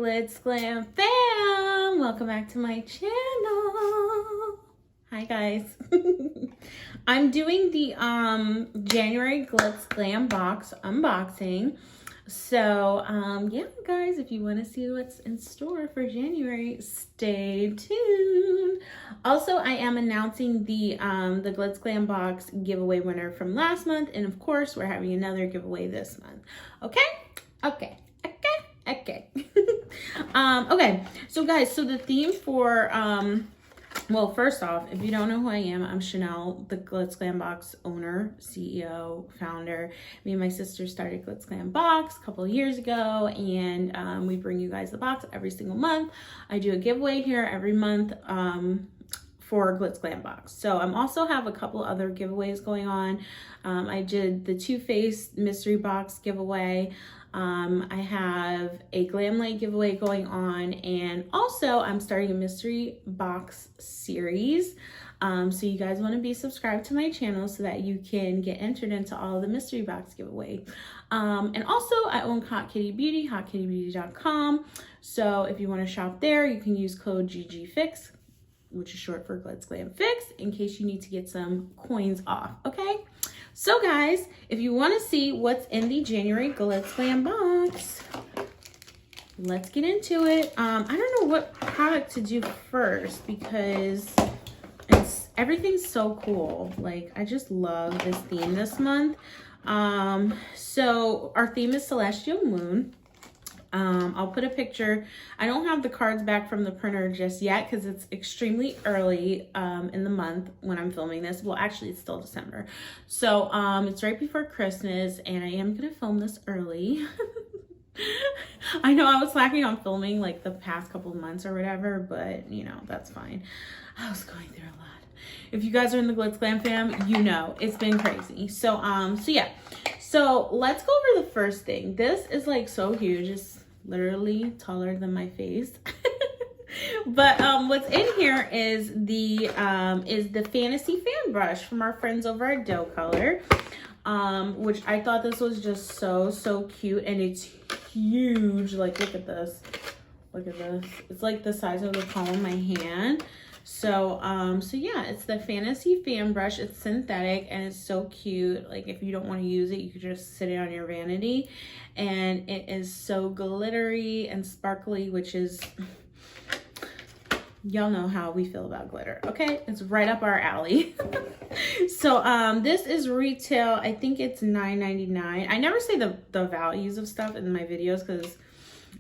Glitz Glam Fam! Welcome back to my channel. Hi guys. I'm doing the January Glitz Glam box unboxing. So yeah guys, if you want to see what's in store for January, stay tuned. Also, I am announcing the Glitzglambox giveaway winner from last month, and of course we're having another giveaway this month. Okay. Okay, so guys, so the theme for well, first off, if you don't know who I am, I'm Chanelle, the Glitzglambox owner, CEO, founder. Me and my sister started Glitzglambox a couple of years ago, and we bring you guys the box every single month. I do a giveaway here every month for Glitzglambox. So I also have a couple other giveaways going on. I did the Too Faced mystery box giveaway. I have a glam light giveaway going on, and also I'm starting a mystery box series. So you guys want to be subscribed to my channel so that you can get entered into all of the mystery box giveaway. And also I own Hot Kitty Beauty, hotkittybeauty.com. So if you want to shop there, you can use code GGFIX, which is short for GLITZGLAMFIX, in case you need to get some coins off, okay? So guys, if you want to see what's in the January Glitz Glam box, let's get into it. I don't know what product to do first because everything's so cool. Like, I just love this theme this month. So our theme is Celestial Moon. I'll put a picture. I don't have the cards back from the printer just yet because it's extremely early in the month when I'm filming this. Well, actually it's still December. So it's right before Christmas, and I am gonna film this early. I know I was slacking on filming like the past couple of months or whatever, but you know, that's fine. I was going through a lot. If you guys are in the Glitz Glam fam, you know it's been crazy. So yeah. So let's go over the first thing. This is like so huge. It's literally taller than my face. But what's in here is the fantasy fan brush from our friends over at Doe Color, which I thought this was just so cute, and it's huge. Like, look at this. Look at this. It's like the size of the palm of my hand. So yeah, it's the fantasy fan brush. It's synthetic and it's so cute. Like, if you don't want to use it, you could just sit it on your vanity, and it is so glittery and sparkly, which is, y'all know how we feel about glitter, okay? It's right up our alley. So this is retail. I think it's $9.99. I never say the values of stuff in my videos because,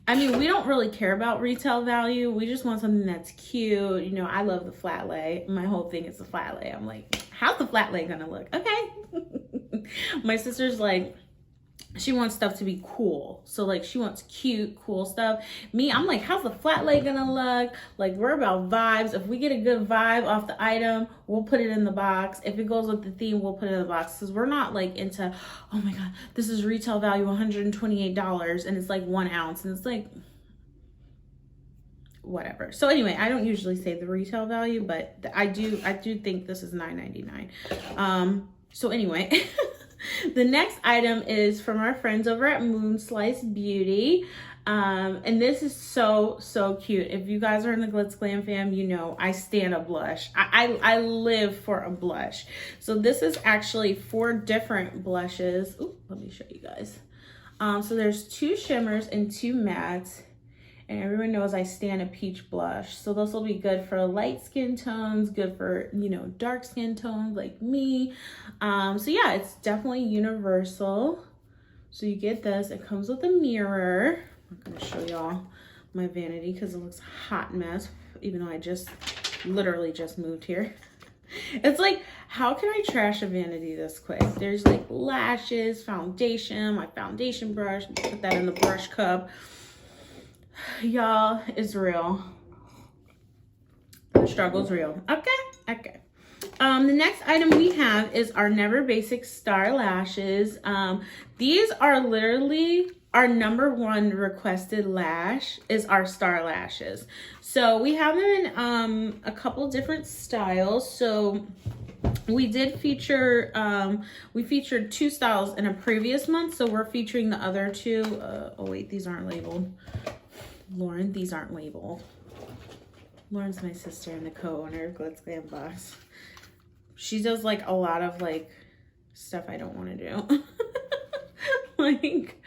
I mean, we don't really care about retail value. We just want something that's cute. You know, I love the flat lay. My whole thing is the flat lay. I'm like, how's the flat lay gonna look? Okay. My sister's like, she wants stuff to be cool. So like, she wants cute, cool stuff. Me, I'm like, how's the flat lay gonna look? Like, we're about vibes. If we get a good vibe off the item, we'll put it in the box. If it goes with the theme, we'll put it in the box. Because we're not like into, oh my God, this is retail value $128 and it's like 1 ounce. And it's like, whatever. So anyway, I don't usually say the retail value, but I do think this is $9.99. So anyway. The next item is from our friends over at Moonslice Beauty. And this is so cute. If you guys are in the Glitz Glam fam, you know I stand a blush. I live for a blush. So this is actually 4 different blushes. Ooh, let me show you guys. So there's 2 shimmers and 2 mattes. And everyone knows I stand a peach blush. So this will be good for light skin tones, good for, you know, dark skin tones like me. So yeah, it's definitely universal. So you get this. It comes with a mirror. I'm gonna show y'all my vanity because it looks a hot mess, even though I literally just moved here. It's like, how can I trash a vanity this quick? There's like lashes, foundation, my foundation brush, put that in the brush cup. Y'all, it's real. The struggle's real. Okay. The next item we have is our Never Basic Star Lashes. These are literally our #1 requested lash is our star lashes. So we have them in a couple different styles. So we did feature, we featured 2 styles in a previous month. So we're featuring the other 2. Oh wait, these aren't labeled. Lauren, these aren't labeled. Lauren's my sister and the co-owner of Glitzglambox. She does like a lot of like stuff I don't want to do. Like,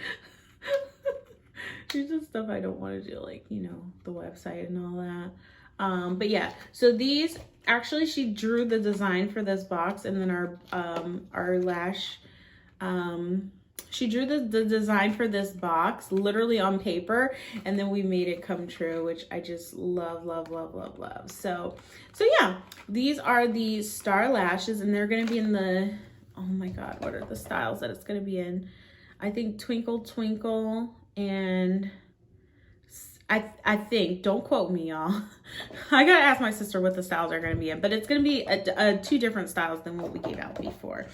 she does stuff I don't want to do, like, you know, the website and all that. But yeah, so these, actually she drew the design for this box, and then our lash, she drew the design for this box literally on paper, and then we made it come true, which I just love, love, love, love, love. So yeah, these are the star lashes, and they're going to be in the, oh my God, what are the styles that it's going to be in? I think Twinkle Twinkle, and I think, don't quote me, y'all. I gotta ask my sister what the styles are gonna be in, but it's gonna be two different styles than what we gave out before.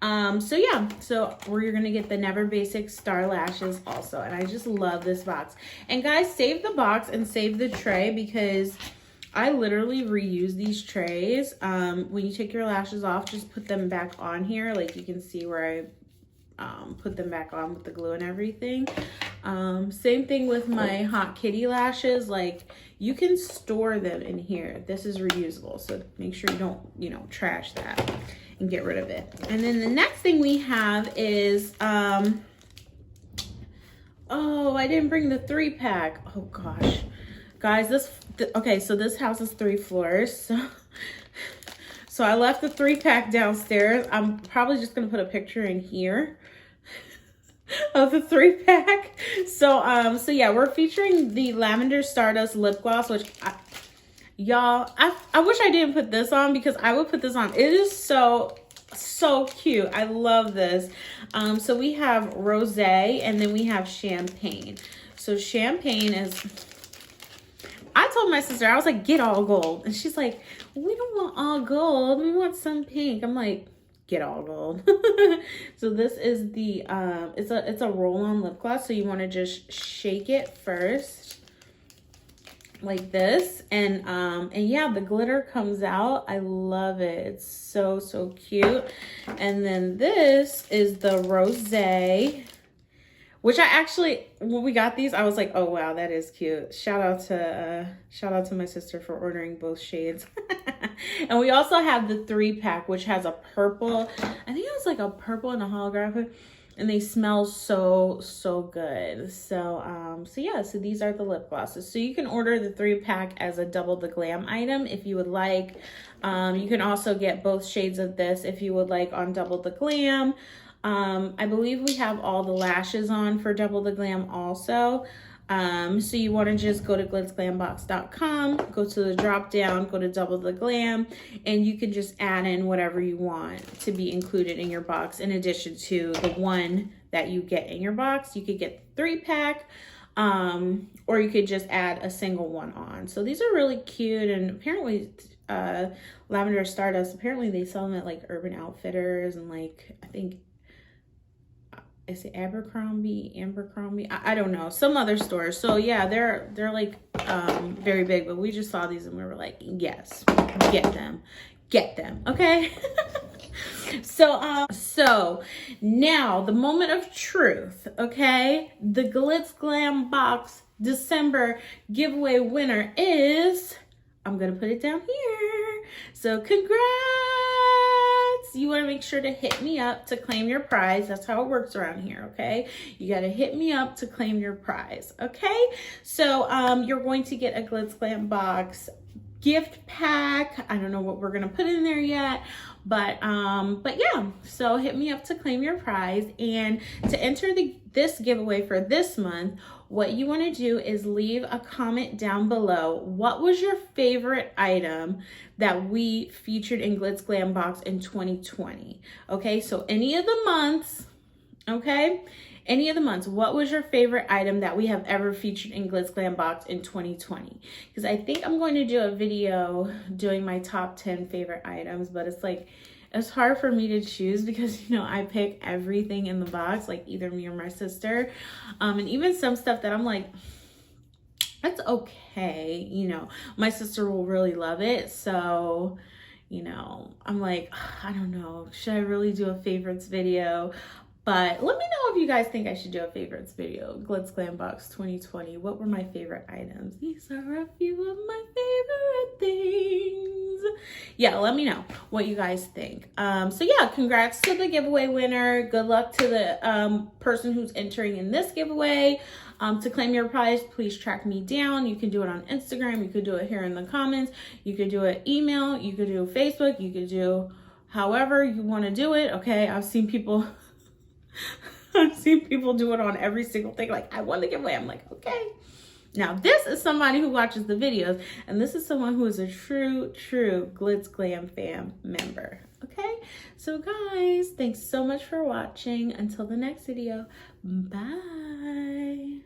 So yeah, so we're gonna get the Never Basic Star Lashes also, and I just love this box. And guys, save the box and save the tray, because I literally reuse these trays. When you take your lashes off, just put them back on here. Like you can see where I put them back on with the glue and everything. Same thing with my Hot Kitty lashes. Like, you can store them in here. This is reusable, so make sure you don't, you know, trash that and get rid of it. And then the next thing we have is oh, I didn't bring the 3-pack. Oh gosh, guys, okay, so this house is 3 floors, so I left the 3-pack downstairs. I'm probably just gonna put a picture in here of the 3-pack. So yeah, we're featuring the Lavender Stardust lip gloss, which y'all, I wish I didn't put this on, because I would put this on. It is so cute. I love this. So we have Rosé, and then we have Champagne. So Champagne is, I told my sister, I was like, get all gold, and she's like, we don't want all gold, we want some pink. I'm like, get all gold. So this is the it's a roll-on lip gloss, so you want to just shake it first like this, and yeah, the glitter comes out. I love it. It's so cute. And then this is the Rosé, which I actually, when we got these, I was like, oh wow, that is cute. Shout out to my sister for ordering both shades. And we also have the 3-pack, which has a purple, I think it was like a purple and a holographic, and they smell so good. So yeah, so these are the lip glosses. So you can order the 3-pack as a double the glam item if you would like. You can also get both shades of this if you would like on double the glam. I believe we have all the lashes on for double the glam also. So you want to just go to glitzglambox.com, go to the drop down, go to double the glam, and you can just add in whatever you want to be included in your box, in addition to the one that you get in your box. You could get 3-pack, or you could just add a single one on. So these are really cute, and apparently Lavender Stardust, apparently they sell them at like Urban Outfitters and like, I think, is it Abercrombie? I don't know, some other stores. So yeah, they're like very big, but we just saw these and we were like, yes, get them, okay? So now the moment of truth, okay? The Glitzglambox December giveaway winner is, I'm gonna put it down here. So congrats! You want to make sure to hit me up to claim your prize. That's how it works around here, okay? You got to hit me up to claim your prize, okay? So you're going to get a Glitzglambox gift pack. I don't know what we're gonna put in there yet, but yeah, so hit me up to claim your prize. And to enter this giveaway for this month, what you want to do is leave a comment down below. What was your favorite item that we featured in Glitzglambox in 2020? Okay, so any of the months, okay? Any of the months, what was your favorite item that we have ever featured in Glitzglambox in 2020? Because I think I'm going to do a video doing my top 10 favorite items, but it's like, it's hard for me to choose because, you know, I pick everything in the box, like either me or my sister. And even some stuff that I'm like, that's okay, you know, my sister will really love it. So, you know, I'm like, I don't know, should I really do a favorites video? But let me know if you guys think I should do a favorites video. Glitzglambox 2020. What were my favorite items? These are a few of my favorite things. Yeah, let me know what you guys think. So yeah, congrats to the giveaway winner. Good luck to the person who's entering in this giveaway. To claim your prize, please track me down. You can do it on Instagram. You could do it here in the comments. You could do it email. You could do Facebook. You could do however you want to do it. Okay, I've seen people do it on every single thing. Like, I won the giveaway. I'm like, okay. Now, this is somebody who watches the videos, and this is someone who is a true GLITZGLAMFAM member. Okay, so guys, thanks so much for watching. Until the next video, bye.